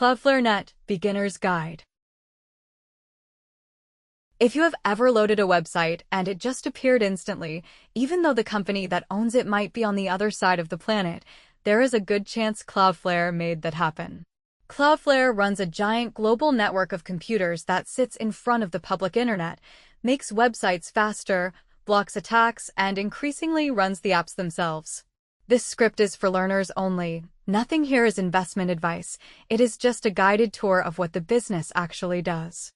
Cloudflare Net Beginner's Guide. If you have ever loaded a website and it just appeared instantly, even though the company that owns it might be on the other side of the planet, there is a good chance Cloudflare made that happen. Cloudflare runs a giant global network of computers that sits in front of the public internet, makes websites faster, blocks attacks, and increasingly runs the apps themselves. This script is for learners only. Nothing here is investment advice. It is just a guided tour of what the business actually does.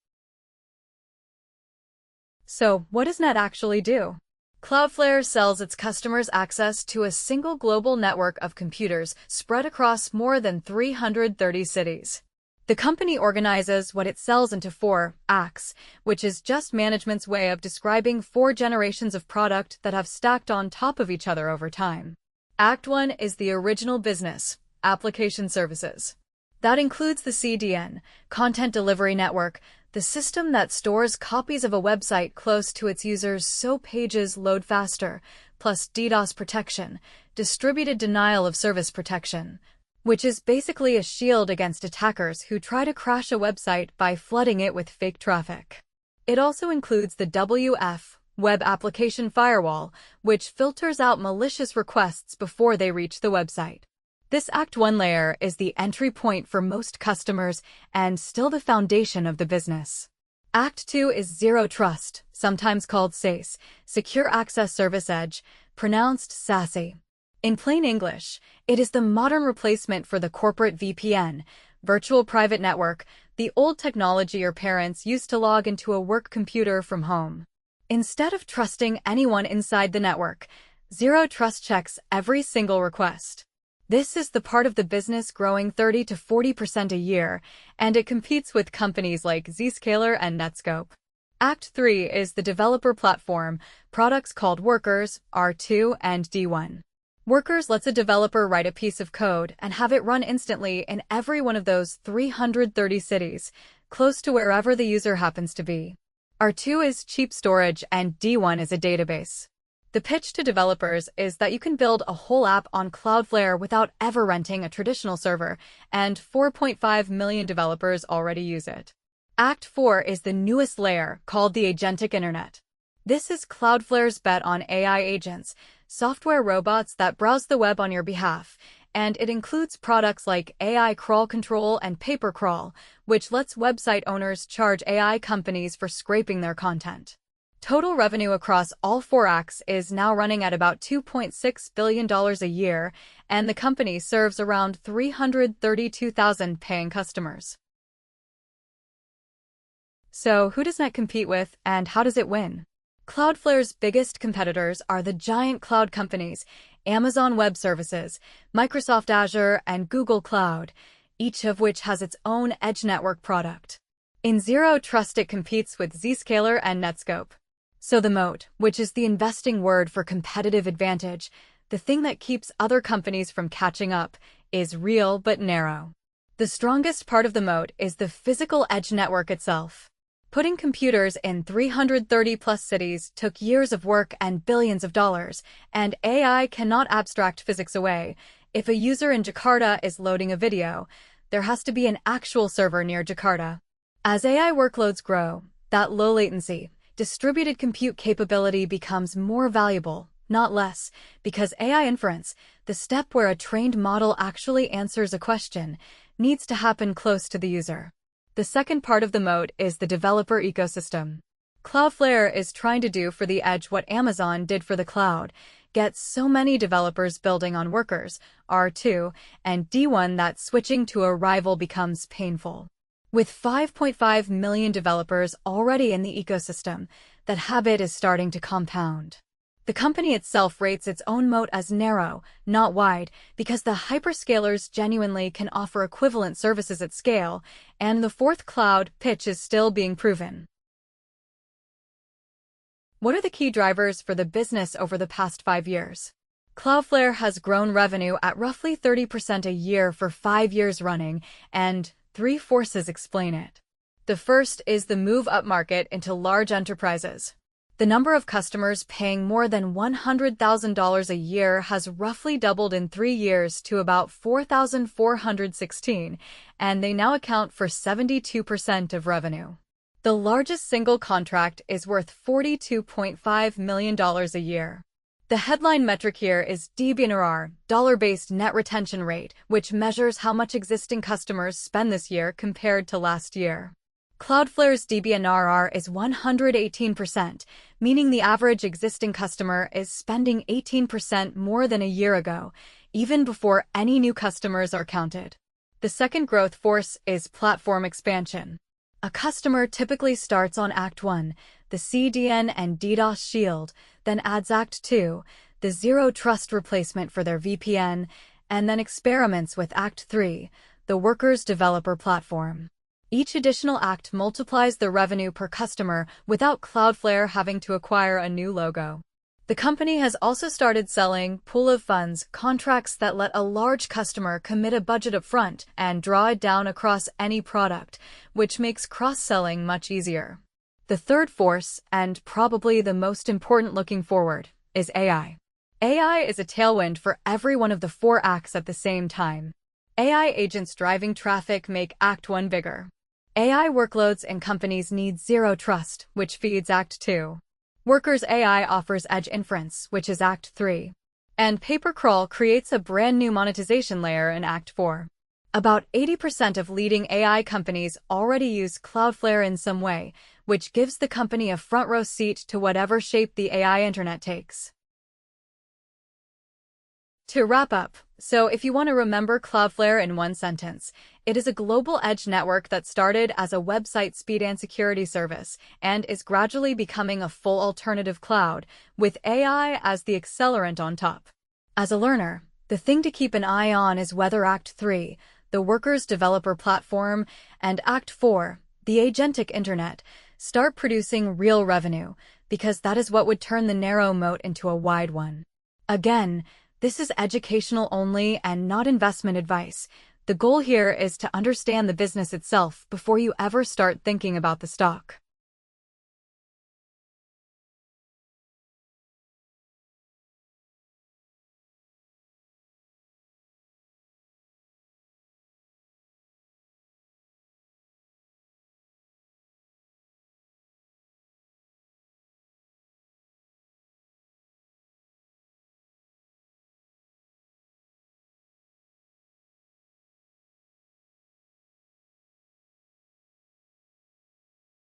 So, what does Net actually do? Cloudflare sells its customers access to a single global network of computers spread across more than 330 cities. The company organizes what it sells into 4 acts, which is just management's way of describing 4 generations of product that have stacked on top of each other over time. Act 1 is the original business, application services. That includes the CDN, Content Delivery Network, the system that stores copies of a website close to its users so pages load faster, plus DDoS protection, distributed denial of service protection, which is basically a shield against attackers who try to crash a website by flooding it with fake traffic. It also includes the WF, Web Application Firewall, which filters out malicious requests before they reach the website. This Act 1 layer is the entry point for most customers and still the foundation of the business. Act 2 is Zero Trust, sometimes called SASE, Secure Access Service Edge, pronounced SASE. In plain English, it is the modern replacement for the corporate VPN, virtual private network, the old technology your parents used to log into a work computer from home. Instead of trusting anyone inside the network, Zero Trust checks every single request. This is the part of the business growing 30 to 40% a year, and it competes with companies like Zscaler and Netskope. Act 3 is the developer platform, products called Workers, R2 and D1. Workers lets a developer write a piece of code and have it run instantly in every one of those 330 cities, close to wherever the user happens to be. R2 is cheap storage and D1 is a database. The pitch to developers is that you can build a whole app on Cloudflare without ever renting a traditional server, and 4.5 million developers already use it. Act 4 is the newest layer, called the Agentic Internet. This is Cloudflare's bet on AI agents, software robots that browse the web on your behalf, and it includes products like AI crawl control and paper crawl, which lets website owners charge AI companies for scraping their content. Total revenue across all 4 acts is now running at about $2.6 billion a year, and the company serves around 332,000 paying customers. So, who does Net compete with, and how does it win? Cloudflare's biggest competitors are the giant cloud companies, Amazon Web Services, Microsoft Azure, and Google Cloud, each of which has its own edge network product. In Zero Trust, it competes with Zscaler and Netskope. So the moat, which is the investing word for competitive advantage, the thing that keeps other companies from catching up, is real but narrow. The strongest part of the moat is the physical edge network itself. Putting computers in 330-plus cities took years of work and billions of dollars, and AI cannot abstract physics away. If a user in Jakarta is loading a video, there has to be an actual server near Jakarta. As AI workloads grow, that low latency, distributed compute capability becomes more valuable, not less, because AI inference, the step where a trained model actually answers a question, needs to happen close to the user. The second part of the moat is the developer ecosystem. Cloudflare is trying to do for the edge what Amazon did for the cloud, get so many developers building on Workers, R2, and D1 that switching to a rival becomes painful. With 5.5 million developers already in the ecosystem, that habit is starting to compound. The company itself rates its own moat as narrow, not wide, because the hyperscalers genuinely can offer equivalent services at scale, and the fourth cloud pitch is still being proven. What are the key drivers for the business over the past 5 years? Cloudflare has grown revenue at roughly 30% a year for 5 years running, and 3 forces explain it. The first is the move upmarket into large enterprises. The number of customers paying more than $100,000 a year has roughly doubled in 3 years to about 4,416, and they now account for 72% of revenue. The largest single contract is worth $42.5 million a year. The headline metric here is DBNRR, dollar-based net retention rate, which measures how much existing customers spend this year compared to last year. Cloudflare's DBNRR is 118%, meaning the average existing customer is spending 18% more than a year ago, even before any new customers are counted. The second growth force is platform expansion. A customer typically starts on Act 1, the CDN and DDoS shield, then adds Act 2, the zero trust replacement for their VPN, and then experiments with Act 3, the workers developer platform. Each additional act multiplies the revenue per customer without Cloudflare having to acquire a new logo. The company has also started selling pool of funds contracts that let a large customer commit a budget up front and draw it down across any product, which makes cross-selling much easier. The third force, and probably the most important looking forward, is AI. AI is a tailwind for every one of the 4 acts at the same time. AI agents driving traffic make Act 1 bigger. AI workloads in companies need zero trust, which feeds Act 2. Workers AI offers edge inference, which is Act 3. And pay-per-crawl creates a brand new monetization layer in Act 4. About 80% of leading AI companies already use Cloudflare in some way, which gives the company a front-row seat to whatever shape the AI internet takes. To wrap up, so if you want to remember Cloudflare in one sentence, it is a global edge network that started as a website speed and security service and is gradually becoming a full alternative cloud, with AI as the accelerant on top. As a learner, the thing to keep an eye on is whether Act 3, the workers developer platform, and Act 4, the agentic internet, start producing real revenue, because that is what would turn the narrow moat into a wide one. Again, this is educational only and not investment advice. The goal here is to understand the business itself before you ever start thinking about the stock.